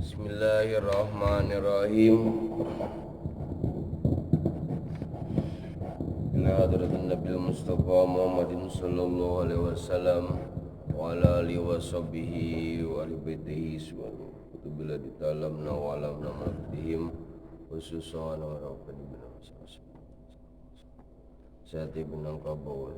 Bismillahirrahmanirrahim. Ila hadratin Nabil Mustafa Muhammadin sallallahu alaihi wasallam wa ala alihi wa sahbihi wa ali baitihi subhanahu bila ditalamna wa alamna ma'aftihim khususan wa rabbani bin Sati bin Qabaw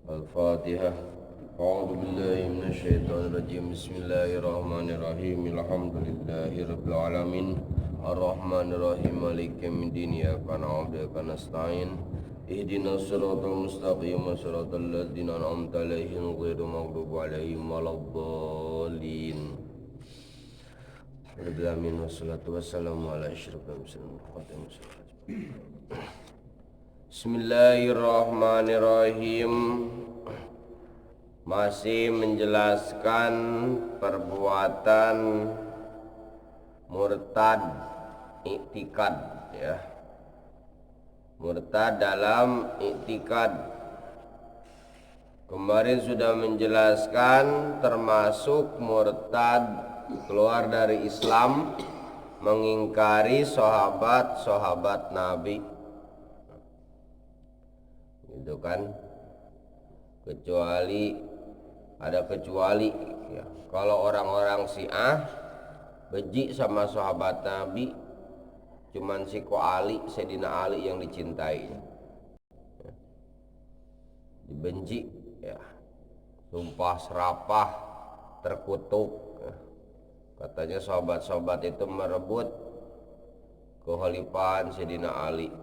Al-Fatihah. A'udzu billahi minasyaitonir rajim. Bismillahirrahmanirrahim. Alhamdulillahirabbil alamin. Arrahmanir rahim. Maliki yaumiddin. Iyyaka na'budu wa iyyaka nasta'in. Ihdinas siratal mustaqim. Siratal ladzina an'amta 'alaihim ghairil maghdubi 'alaihim waladdallin. Alhamdulillah wassalatu wassalamu ala asyrafil mursalin. Bismillahirrahmanirrahim. Masih menjelaskan perbuatan murtad i'tikad, ya. Murtad dalam i'tikad. Kemarin sudah menjelaskan termasuk murtad keluar dari Islam, mengingkari sahabat-sahabat Nabi. Gitu kan? Kecuali ya. Kalau orang-orang Syiah benci sama sahabat Nabi, cuman si Ali, Sayyidina Ali yang dicintai, ya. Dibenci, ya. Sumpah serapah, terkutuk, ya. Katanya sahabat-sahabat itu merebut kekhalifahan Sayyidina Ali,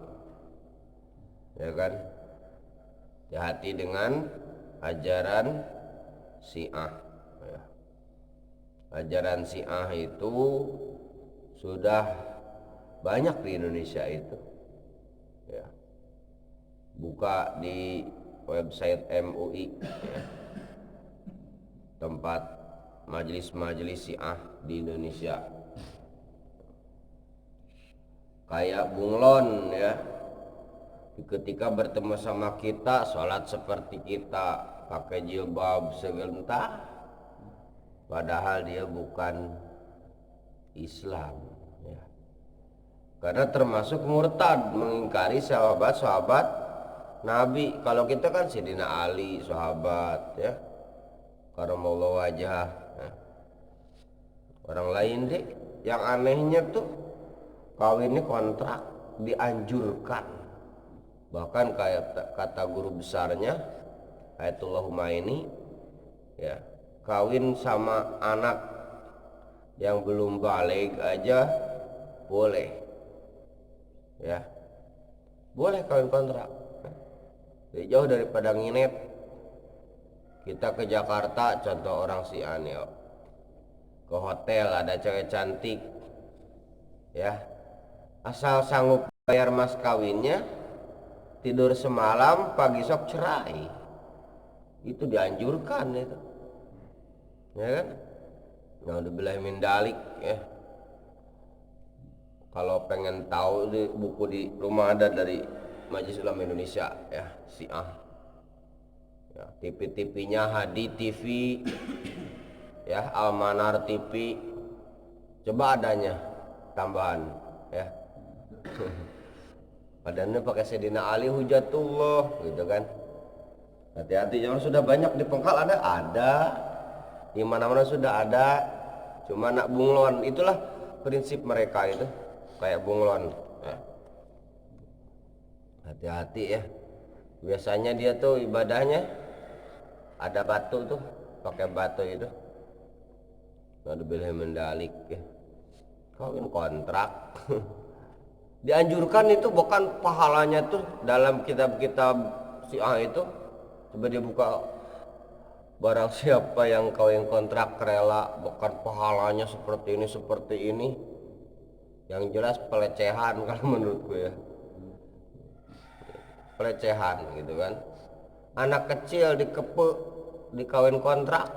ya kan? Hati-hati dengan ajaran Syiah, ya. Ajaran Syiah itu sudah banyak di Indonesia itu, ya. Buka di website MUI, ya. Tempat majelis-majelis Syiah di Indonesia. Kayak bunglon, ya. Ketika bertemu sama kita, sholat seperti kita, pakai jilbab segentar, padahal dia bukan Islam, ya. Karena termasuk murtad, mengingkari sahabat-sahabat Nabi. Kalau kita kan Sayyidina Ali, sahabat, ya, karamallahu wajhah, ya. Orang lain deh, yang anehnya tuh kawinnya kontrak, dianjurkan. Bahkan kayak kata guru besarnya Ayatullah Humaini, ya, kawin sama anak yang belum baligh aja boleh, ya, boleh kawin kontrak. Jauh daripada nginep. Kita ke Jakarta, contoh orang Syiah, ke hotel ada cewek cantik, ya, asal sanggup bayar mas kawinnya, tidur semalam, pagi sok cerai. Itu dianjurkan itu, ya kan? Naudzubillah min dalik, ya. Kalau pengen tahu di buku di rumah ada dari Majelis Ulama Indonesia, ya, Syiah, ya, TV-TV-nya Hadi TV, ya, Almanar TV, coba adanya tambahan, ya. Padahal pakai Sayyidina Ali hujatullah, gitu kan. Hati-hati, jangan, sudah banyak di Pengkal ada, di mana-mana sudah ada. Cuma nak bunglon, itulah prinsip mereka itu, kayak bunglon, ya. Hati-hati, ya. Biasanya dia tuh ibadahnya ada batu tuh, pakai batu itu. Naudzubillah min dalik, ya. Kawin kontrak. Dianjurkan itu, bukan pahalanya tuh dalam kitab-kitab Syiah itu. Coba dia buka, barang siapa yang kawin kontrak rela, bukan pahalanya seperti ini. Yang jelas pelecehan kalau menurutku, ya. Pelecehan, gitu kan. Anak kecil dikepek, dikawin kontrak.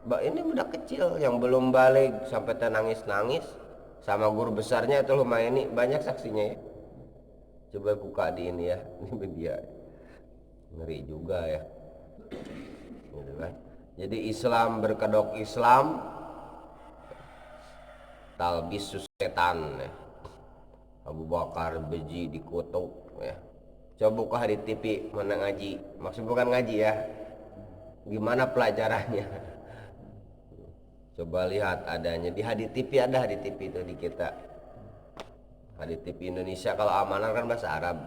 Ini udah kecil yang belum balik sampai nangis-nangis. Sama guru besarnya itu Humaini, banyak saksinya, ya. Coba buka di ini, ya, ini media, ngeri juga, ya, gitu kan. Jadi Islam berkedok Islam, talbis setan ya. Abu Bakar beji dikutuk ya. Coba buka di TV mana ngaji, maksud bukan ngaji ya, gimana pelajarannya. Coba lihat adanya di hadis TV, ada hadis TV itu di kita, hadis TV Indonesia. Kalau amanah kan bahasa Arab.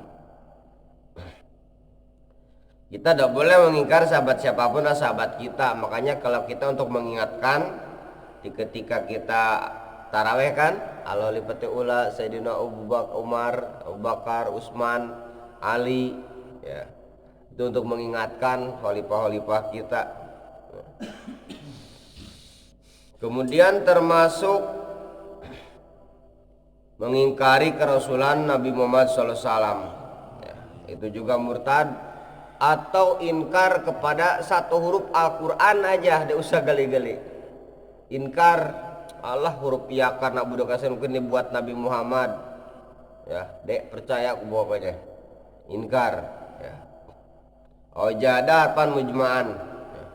Kita tidak boleh mengingkar sahabat siapapun adalah sahabat kita. Makanya kalau kita untuk mengingatkan ketika kita taraweh kan, Allah lipati ula Sayyidina Abu Bakar, Umar, Abu Bakar, Utsman, Ali ya. Itu untuk mengingatkan khalifah-khalifah kita. Kemudian termasuk mengingkari kerasulan Nabi Muhammad SAW ya, itu juga murtad. Atau inkar kepada satu huruf Al-Quran aja, tidak usah gali-gali. Inkar Allah huruf ya karena budak kasen mungkin dibuat Nabi Muhammad ya, dek percaya aku pokoknya inkar ya. Ojada pan mujma'an ya.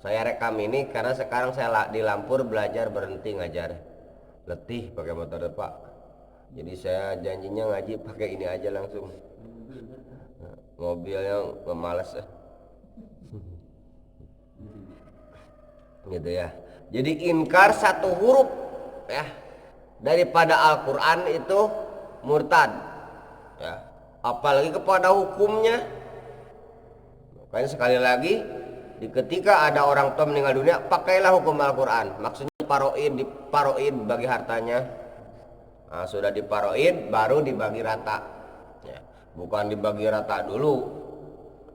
Saya rekam ini karena sekarang saya di Lampur belajar berhenti ngajar, letih pakai motor pak, jadi saya janjinya ngaji pakai ini aja langsung. Mobilnya ngemales gitu ya. Jadi inkar satu huruf ya daripada Al-Quran itu murtad ya, apalagi kepada hukumnya. Makanya sekali lagi ketika ada orang tua meninggal dunia, pakailah hukum Al-Quran. Maksudnya diparoid bagi hartanya. Nah, sudah diparoid baru dibagi rata ya. Bukan dibagi rata dulu,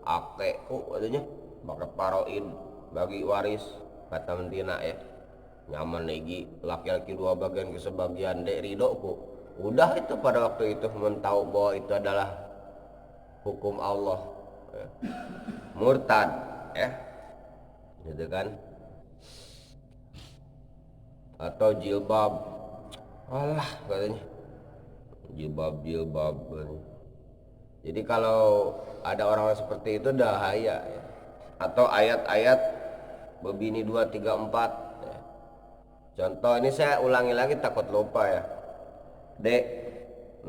katanya pakai paroin bagi waris kata mentina ya, nyaman lagi laki-laki dua bagian ke sebagian dek ridho ku. Udah itu pada waktu itu mentau bahwa itu adalah hukum Allah ya. Murtad ya gitu kan. Atau jilbab, alah katanya jilbab Jadi kalau ada orang-orang seperti itu bahaya ya. Atau ayat-ayat bebini 2, 3, 4 ya. Contoh ini saya ulangi lagi takut lupa ya. Dek,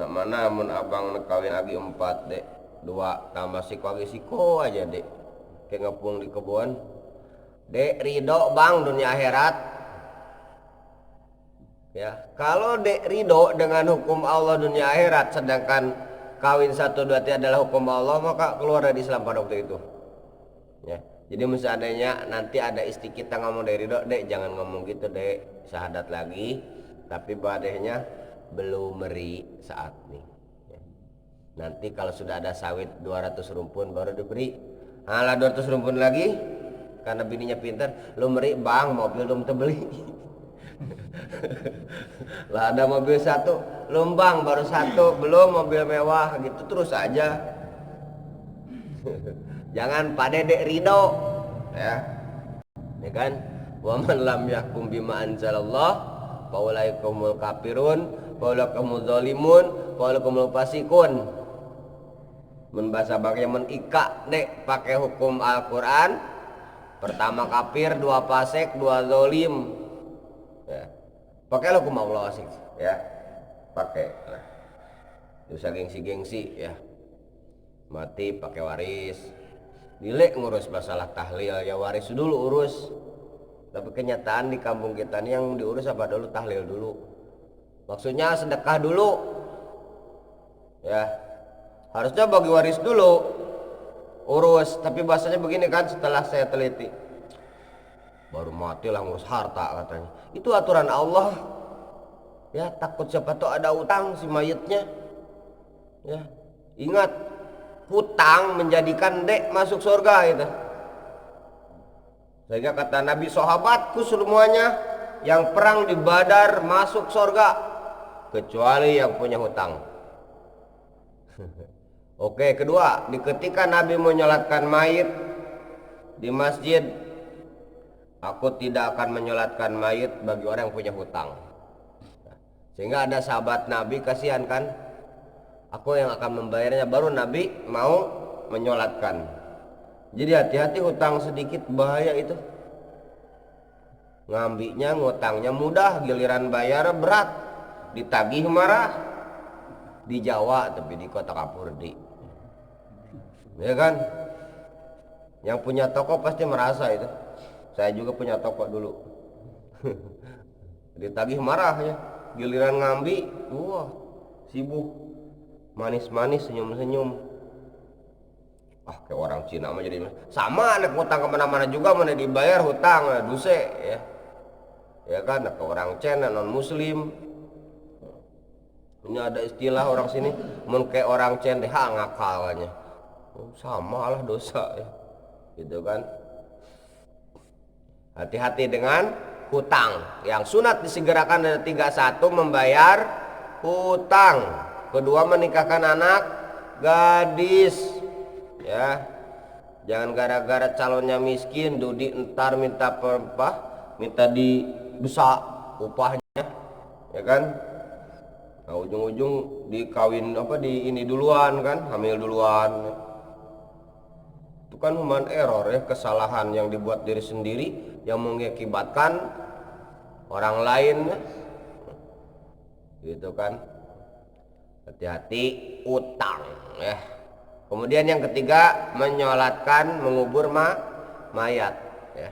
nak mana mun abang kawin lagi 4 dek, 2 tambah siko aja dek. Kayak ngepung di kebun. Dek ridho bang dunia akhirat. Ya, kalau dek ridho dengan hukum Allah dunia akhirat, sedangkan kawin 1, 2, 3 adalah hukum Allah, maka keluar dari Islam pada waktu itu ya. Jadi misalnya nanti ada istri kita ngomong dari ridho, dek jangan ngomong gitu dek, syahadat lagi tapi badehnya belum meri saat ini ya. Nanti kalau sudah ada sawit 200 rumpun baru diberi. Alah 200 rumpun lagi karena bininya pintar, lu meri bang mobil belum terbeli. Lah ada mobil 1 lumbang baru 1 belum mobil mewah gitu terus aja. Jangan pada dek ridho ya kan. Wa man lam yahkum bima anzalallah fa ulaikumul kafirun fa ulaikumul zalimun fa ulaikumul fasikun. Mun bahasa bagian menika dek pakai hukum Al-Quran, pertama kafir, 2 fasik, 2 zalim ya. Pakailah hukum Allah asik ya, pakai lah. Dosa gengsi ya, mati pakai waris. Dilek ngurus masalah tahlil ya, waris dulu urus. Tapi kenyataan di kampung kita nih yang diurus apa dulu? Tahlil dulu. Maksudnya sedekah dulu ya, harusnya bagi waris dulu urus. Tapi bahasanya begini kan, setelah saya teliti, baru mati lah ngurus harta katanya. Itu aturan Allah ya, takut siapa tuh ada utang si mayitnya ya. Ingat, hutang menjadikan dek masuk surga gitu. Sehingga kata Nabi, sahabatku semuanya yang perang di Badar masuk surga kecuali yang punya hutang. Oke, kedua, ketika Nabi menyolatkan mayit di masjid, aku tidak akan menyolatkan mayit bagi orang yang punya hutang. Sehingga ada sahabat Nabi kasihan kan, aku yang akan membayarnya, baru Nabi mau menyolatkan. Jadi hati-hati, hutang sedikit bahaya itu ngambinya ngutangnya mudah, giliran bayar berat, ditagih marah. Di Jawa tapi di Kota Kapurdi, ya kan? Yang punya toko pasti merasa itu. Saya juga punya toko dulu. Ditagih marah ya, giliran ngambi, wah sibuk, manis-manis, senyum-senyum. Ah, kayak orang Cina mah jadi sama, anak hutang kemana-mana juga mana dibayar hutang, duse ya. Ya kan, ke orang Cina non Muslim. Ini ada istilah orang sini, mun kayak orang Cina ngakalnya. Sama lah dosa ya, gitu kan. Hati-hati dengan hutang. Yang sunat disegerakan ada 31, membayar hutang. Kedua, menikahkan anak gadis. Ya, jangan gara-gara calonnya miskin, dudi entar minta apa? Minta dibesak upahnya, ya kan? Nah, ujung-ujung dikawin apa di ini duluan kan, hamil duluan. Itu kan human error ya, kesalahan yang dibuat diri sendiri yang mengakibatkan orang lain, gitu kan. Hati-hati utang ya. Kemudian yang ketiga, menyolatkan, mengubur mayat ya.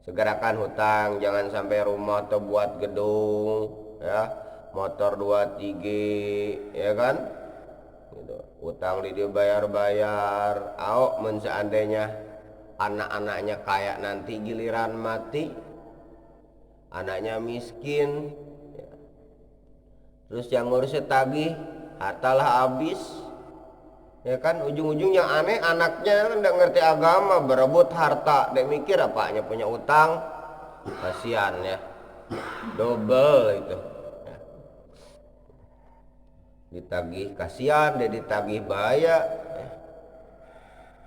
Segerakan hutang, jangan sampai rumah atau buat gedung ya, motor 2 3 ya kan gitu. Utang dia bayar-bayar. Seandainya anak-anaknya kaya, nanti giliran mati anaknya miskin ya. Terus yang ngurusnya tagih, hartalah habis ya kan. Ujung-ujungnya aneh, anaknya kan nggak ngerti agama, berebut harta, dia mikir apanya punya utang, kasihan ya, double itu ya. Ditagih kasihan, dia ditagih bahaya ya.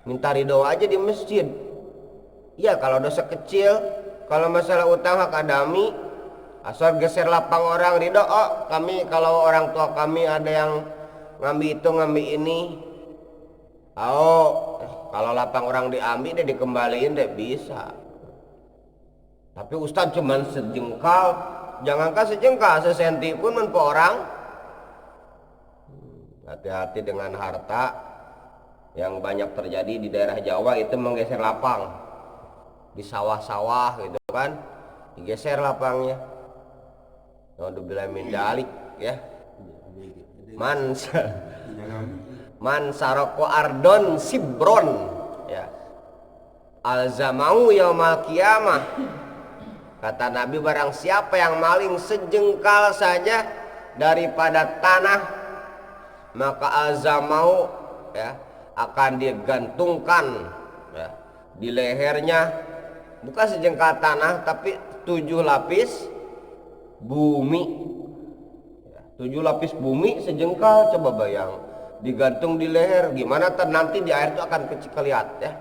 Minta ridho aja di masjid ya, kalau dosa kecil. Kalau masalah utang hak adami, asal geser lapang orang ridho. Oh, kami kalau orang tua kami ada yang ngambil itu ngambil ini, kalau lapang orang diambil dia dikembaliin dia bisa. Tapi ustadz cuman sejengkal, jangankan sejengkal, sesenti pun menpo orang. Hati-hati dengan harta. Yang banyak terjadi di daerah Jawa itu menggeser lapang di sawah-sawah gitu kan, digeser lapangnya. Naudzubillah min dzalik ya. Man saroko ardon sibron ya, alzamau yaumal qiyamah. Kata Nabi, barang siapa yang maling sejengkal saja daripada tanah, maka alzamau ya, akan digantungkan ya, di lehernya bukan sejengkal tanah tapi 7 lapis bumi ya, 7 lapis bumi sejengkal, coba bayang digantung di leher, gimana nanti di air itu akan kecil kelihatan ya,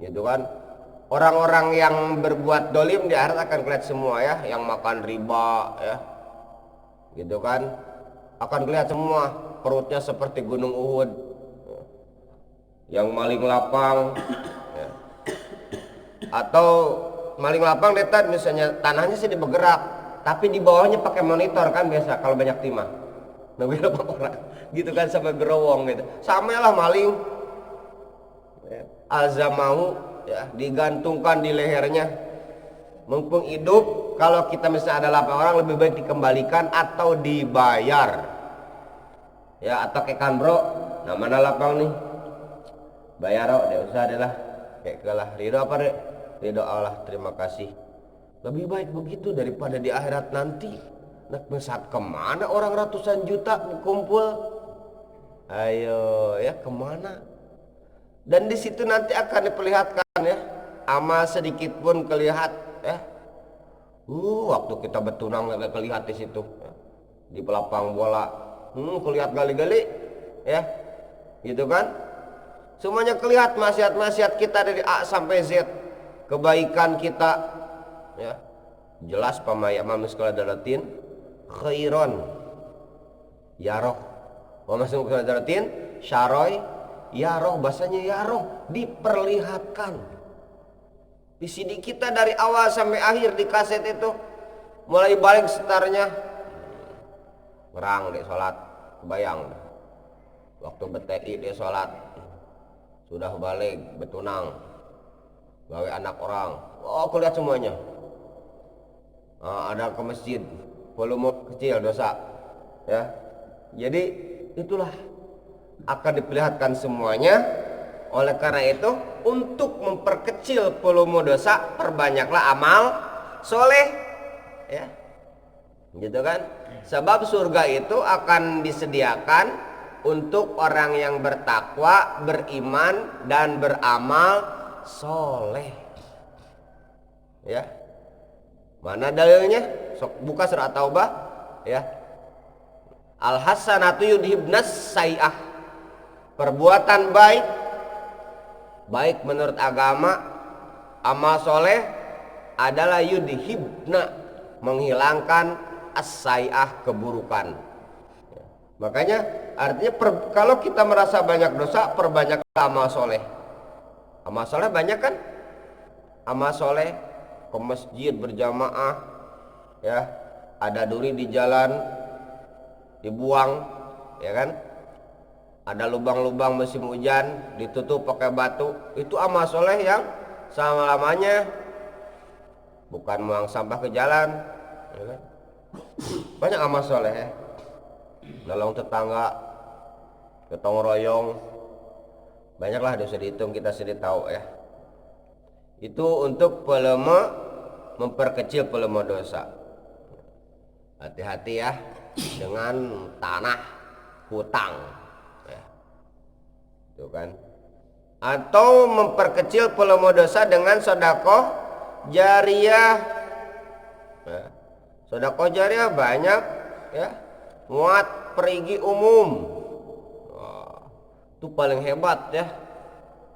gitu kan. Orang-orang yang berbuat dolim di akhirat akan kelihatan semua ya, yang makan riba ya, gitu kan, akan kelihatan semua perutnya seperti gunung Uhud. Yang maling lapang ya. Atau maling lapang detat misalnya tanahnya sih bergerak, tapi di bawahnya pakai monitor kan biasa kalau banyak timah. Nabi orang gitu kan sampai gerowong gitu. Sama lah maling. Azamahu ya, digantungkan di lehernya. Mumpung hidup, kalau kita misalnya ada 8 orang lebih baik dikembalikan atau dibayar. Ya, atau kekan bro, nah mana lapang nih? Bayar deh, usah deh lah. Kayak kalah ridho apa deh? Ridho Allah, terima kasih. Lebih baik begitu daripada di akhirat nanti. Nak saat kemana orang ratusan juta kumpul? Ayo ya, kemana? Dan di situ nanti akan diperlihatkan ya, amal sedikit pun kelihat ya. Waktu kita bertunang nggak kelihat di situ ya. Di pelapang bola, kelihat gali-gali ya, gitu kan? Semuanya kelihat maksiat-maksiat kita dari A sampai Z, kebaikan kita ya. Jelas pamaya manusia dalatin khairon yaroh, wa manusia dalatin syaroy yaroh, bahasanya yaroh, diperlihatkan Di CD kita dari awal sampai akhir di kaset itu, mulai balik setarnya, ngerang deh sholat, kebayang. Waktu BTI dia sholat, sudah balik betunang, gawe anak orang, oh aku lihat semuanya. Ada ke masjid, volume kecil dosa, ya. Jadi itulah akan diperlihatkan semuanya. Oleh karena itu, untuk memperkecil volume dosa, perbanyaklah amal soleh, ya, gitu kan? Sebab surga itu akan disediakan untuk orang yang bertakwa, beriman, dan beramal soleh, ya. Mana dalilnya? Sok buka surat Taubah, ya. Al hasanatu yudhibnas sayi'ah. Perbuatan baik menurut agama, amal soleh adalah yudhibna, menghilangkan as-sayi'ah, keburukan. Makanya artinya kalau kita merasa banyak dosa, perbanyak amal soleh. Amal soleh banyak kan? Amal soleh ke masjid berjamaah, ya, ada duri di jalan dibuang, ya kan, ada lubang-lubang musim hujan ditutup pakai batu, itu amal soleh yang selama-lamanya. Bukan buang sampah ke jalan, ya kan? Banyak amal soleh, ya. Nolong tetangga, gotong royong, banyaklah, bisa dihitung, kita sudah tahu, ya. Itu untuk memperkecil volume dosa. Hati-hati ya dengan tanah hutang, ya. Itu kan. Atau memperkecil volume dosa dengan sedekah jariyah, ya. Sedekah jariyah banyak, ya. Muat perigi umum, wah, itu paling hebat, ya.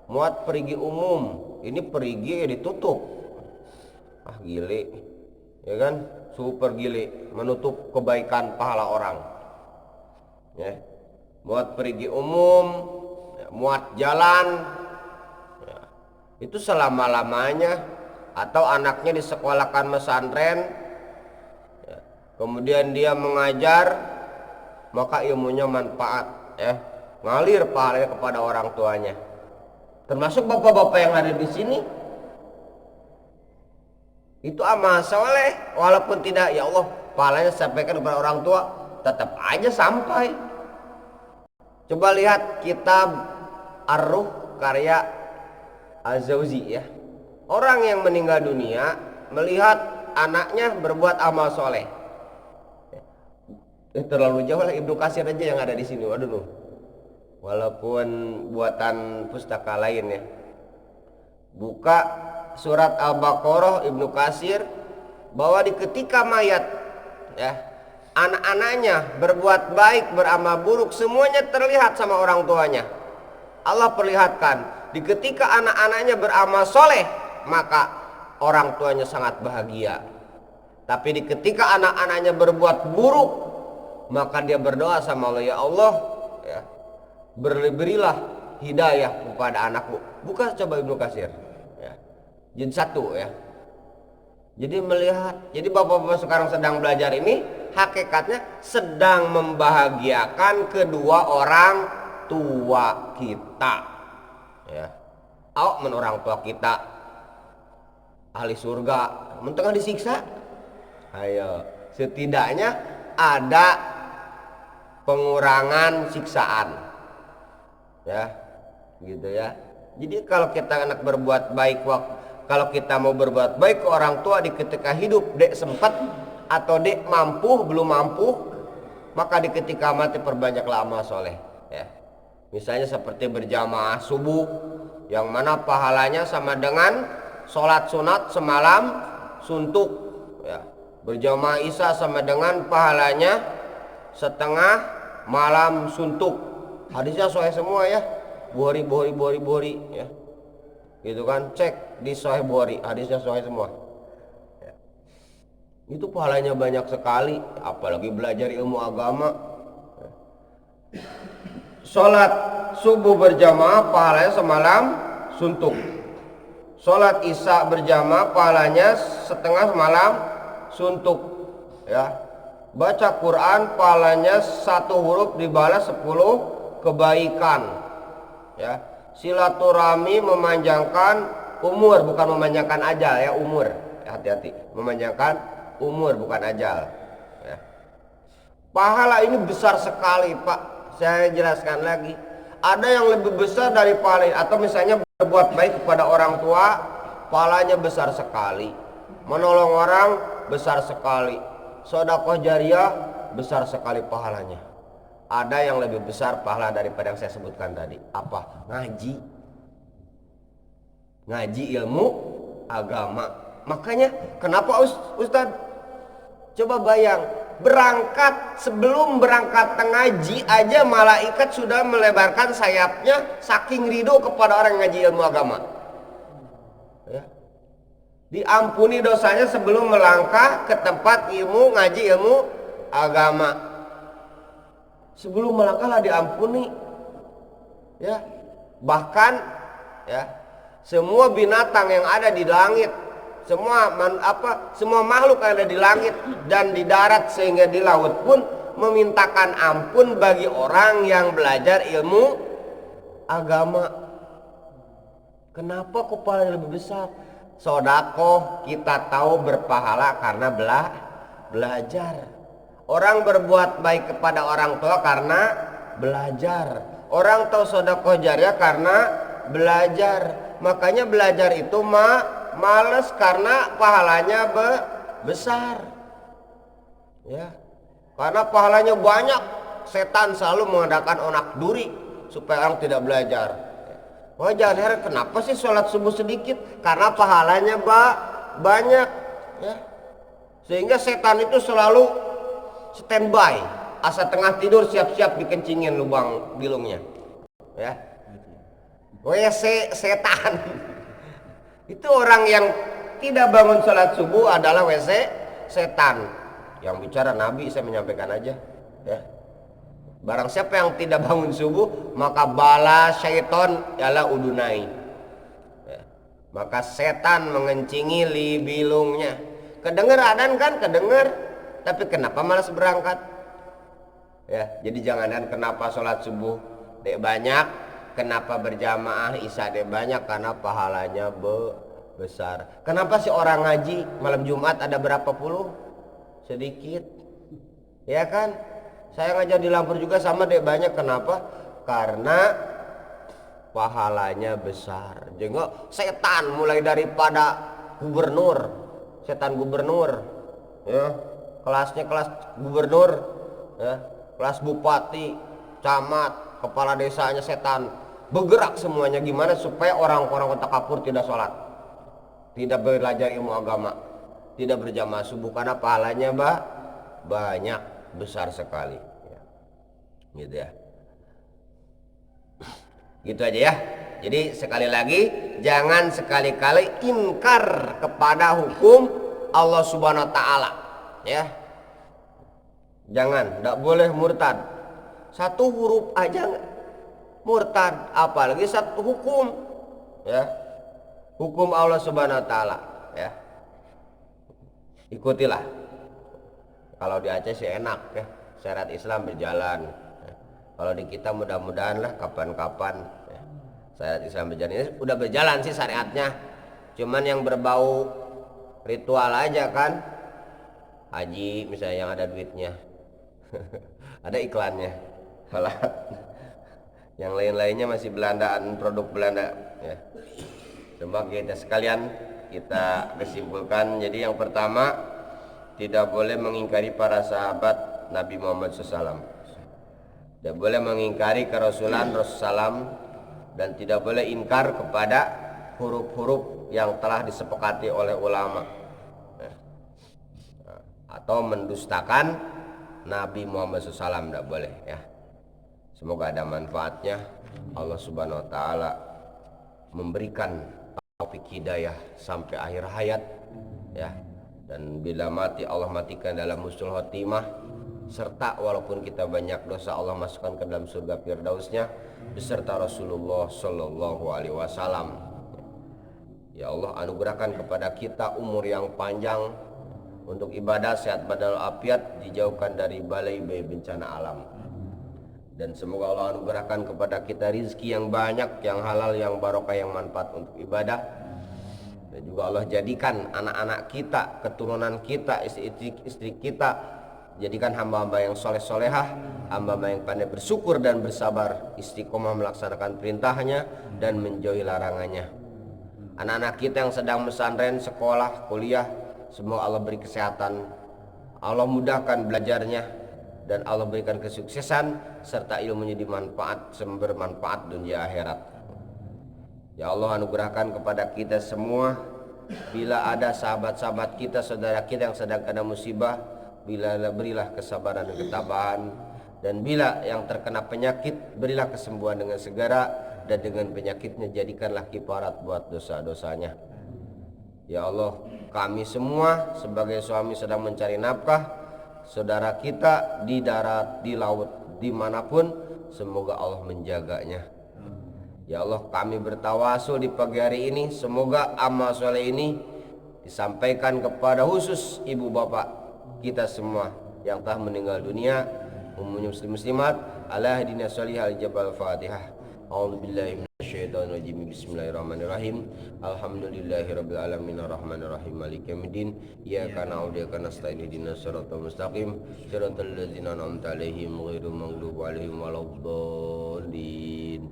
Muat perigi umum, ini perigi ditutup, gile, ya kan, super gile, menutup kebaikan pahala orang, ya. Muat perigi umum, ya, muat jalan, ya, itu selama-lamanya. Atau anaknya disekolahkan pesantren, ya, kemudian dia mengajar, maka ilmunya manfaat, ya, ngalir pahalanya kepada orang tuanya. Termasuk bapak-bapak yang ada di sini, itu amal soleh, walaupun tidak, ya Allah, pahalanya sampaikan kepada orang tua, tetap aja sampai. Coba lihat kitab Ar-Ruh karya Az-Zawzi, ya. Orang yang meninggal dunia melihat anaknya berbuat amal soleh, terlalu jauh lah, Ibnu Katsir aja yang ada di sini, waduh, walaupun buatan pustaka lain, ya. Buka surat Al-Baqarah Ibnu Katsir, bahwa di ketika mayat, ya, anak-anaknya berbuat baik, beramal buruk, semuanya terlihat sama orang tuanya. Allah perlihatkan, di ketika anak-anaknya beramal soleh, maka orang tuanya sangat bahagia. Tapi di ketika anak-anaknya berbuat buruk, maka dia berdoa sama Allah, ya Allah, ya, berilah hidayah kepada anakku. Buka coba Ibnu Katsir, ya, jilid 1, ya. Jadi melihat, jadi bapak-bapak sekarang sedang belajar ini hakikatnya sedang membahagiakan kedua orang tua kita, ya. Orang tua kita ahli surga, mentengah disiksa, ayo setidaknya ada pengurangan siksaan, ya, gitu, ya. Jadi kalau kita anak berbuat baik, kalau kita mau berbuat baik ke orang tua di ketika hidup, dek sempat atau dek mampu, belum mampu, maka di ketika mati perbanyaklah amal soleh, ya. Misalnya seperti berjamaah subuh, yang mana pahalanya sama dengan sholat sunat semalam suntuk, ya. Berjamaah isya sama dengan pahalanya setengah malam suntuk. Hadisnya sahih semua, ya. Bukhari, ya. Gitu kan, cek di Sahih Bukhari, hadisnya sahih semua, ya. Itu pahalanya banyak sekali, apalagi belajar ilmu agama, ya. Sholat subuh berjamaah pahalanya semalam suntuk. Sholat isya berjamaah pahalanya setengah malam suntuk, ya. Baca Quran pahalanya 1 huruf dibalas 10 kebaikan, ya. Silaturahmi memanjangkan umur, bukan memanjangkan ajal, ya, umur. Hati-hati, memanjangkan umur bukan ajal, ya. Pahala ini besar sekali, Pak. Saya jelaskan lagi. Ada yang lebih besar dari pahala, atau misalnya berbuat baik kepada orang tua, pahalanya besar sekali. Menolong orang besar sekali. Sedekah jariyah besar sekali pahalanya. Ada yang lebih besar pahala daripada yang saya sebutkan tadi. Apa? Ngaji. Ngaji ilmu agama. Makanya kenapa Ustadz? Coba bayang, berangkat, sebelum berangkat ngaji aja malaikat sudah melebarkan sayapnya saking ridho kepada orang yang ngaji ilmu agama, ya. Diampuni dosanya sebelum melangkah ke tempat ilmu, ngaji ilmu agama. Sebelum melangkah lah diampuni, ya. Bahkan, ya, semua binatang yang ada di langit, semua makhluk yang ada di langit dan di darat sehingga di laut pun memintakan ampun bagi orang yang belajar ilmu agama. Kenapa kok pahalanya lebih besar? Sedekah kita tahu berpahala karena belajar. Orang berbuat baik kepada orang tua karena belajar. Orang tahu sedekah jariyah karena belajar. Makanya belajar itu males karena pahalanya besar, ya. Karena pahalanya banyak. Setan selalu mengadakan onak duri supaya orang tidak belajar. Wah, jangan heran kenapa sih sholat subuh sedikit? Karena pahalanya banyak, ya. Sehingga setan itu selalu standby, asa tengah tidur siap-siap dikencingin lubang bilungnya, ya. WC setan. Itu orang yang tidak bangun sholat subuh adalah WC setan. Yang bicara Nabi, saya menyampaikan aja, ya. Barang siapa yang tidak bangun subuh, maka bala syaiton ialah udunai, ya. Maka setan mengencingi bilungnya. Kedengar adzan kan, kedengar, tapi kenapa malas berangkat, ya. Jadi jangan kenapa sholat subuh dek banyak, kenapa berjamaah isya dek banyak, karena pahalanya besar. Kenapa sih orang ngaji malam Jumat ada berapa puluh? Sedikit, ya kan? Saya ngajar di Lampur juga sama dek banyak. Kenapa? Karena pahalanya besar. Jengok setan mulai daripada gubernur, setan gubernur, ya, kelasnya kelas gubernur, ya, kelas bupati, camat, kepala desanya setan, bergerak semuanya. Gimana supaya orang-orang Kota Kapur tidak sholat, tidak belajar ilmu agama, tidak berjamaah subuh, karena pahalanya banyak, besar sekali, ya. Gitu ya, gitu aja ya. Jadi sekali lagi, jangan sekali-kali ingkar kepada hukum Allah Subhanahu wa Ta'ala, ya. Jangan, tidak boleh murtad. Satu huruf aja murtad, apalagi satu hukum, ya. Hukum Allah Subhanahu wa Ta'ala, ya. Ikutilah. Kalau di Aceh sih enak, ya, syariat Islam berjalan, ya. Kalau di kita mudah-mudahan lah kapan-kapan, ya, syariat Islam berjalan. Ini udah berjalan sih syariatnya, cuman yang berbau ritual aja kan. Haji misalnya yang ada duitnya ada iklannya. Kalau yang lain-lainnya masih Belandaan, produk Belanda, ya. Coba kita sekalian kita kesimpulan. Jadi yang pertama, tidak boleh mengingkari para sahabat Nabi Muhammad SAW, tidak boleh mengingkari kerasulan Rasulullah, dan tidak boleh ingkar kepada huruf-huruf yang telah disepakati oleh ulama, atau mendustakan Nabi Muhammad SAW, tidak boleh, ya. Semoga ada manfaatnya. Allah Subhanahu wa Ta'ala memberikan taufik hidayah sampai akhir hayat, ya. Dan bila mati Allah matikan dalam husnul khotimah, serta walaupun kita banyak dosa Allah masukkan ke dalam surga Firdausnya beserta Rasulullah Shallallahu Alaihi Wasallam. Ya Allah, anugerahkan kepada kita umur yang panjang untuk ibadah, sehat badan walafiat, dijauhkan dari balai bencana alam. Dan semoga Allah anugerahkan kepada kita rizki yang banyak, yang halal, yang barokah, yang manfaat untuk ibadah. Dan juga Allah jadikan anak-anak kita, keturunan kita, istri kita, jadikan hamba-hamba yang soleh-solehah, hamba-hamba yang pandai bersyukur dan bersabar, istiqomah melaksanakan perintahnya dan menjauhi larangannya. Anak-anak kita yang sedang pesantren, sekolah, kuliah, semoga Allah beri kesehatan, Allah mudahkan belajarnya, dan Allah berikan kesuksesan serta ilmunya bermanfaat dunia akhirat. Ya Allah, anugerahkan kepada kita semua, bila ada sahabat-sahabat kita, saudara kita yang sedang kena musibah, berilah kesabaran dan ketabahan. Dan bila yang terkena penyakit, berilah kesembuhan dengan segera, dan dengan penyakitnya jadikanlah kifarat buat dosa-dosanya. Ya Allah, kami semua sebagai suami sedang mencari nafkah, saudara kita di darat, di laut, dimanapun, semoga Allah menjaganya. Ya Allah, kami bertawasul di pagi hari ini, semoga amal soleh ini disampaikan kepada khusus ibu bapak kita semua yang telah meninggal dunia, umumnya muslimat, ala hadina sholihal jabal fatihah. A'udzubillahi minasyaitonirrajim. Bismillahirrahmanirrahim. Alhamdulillahirabbil alamin arrahmanirrahim maliki yaumiddin. Iyyaka na'budu wa iyyaka nasta'in ihdinas siratal mustaqim siratal ladzina an'amta 'alaihim ghairil maghdubi 'alaihim waladdallin.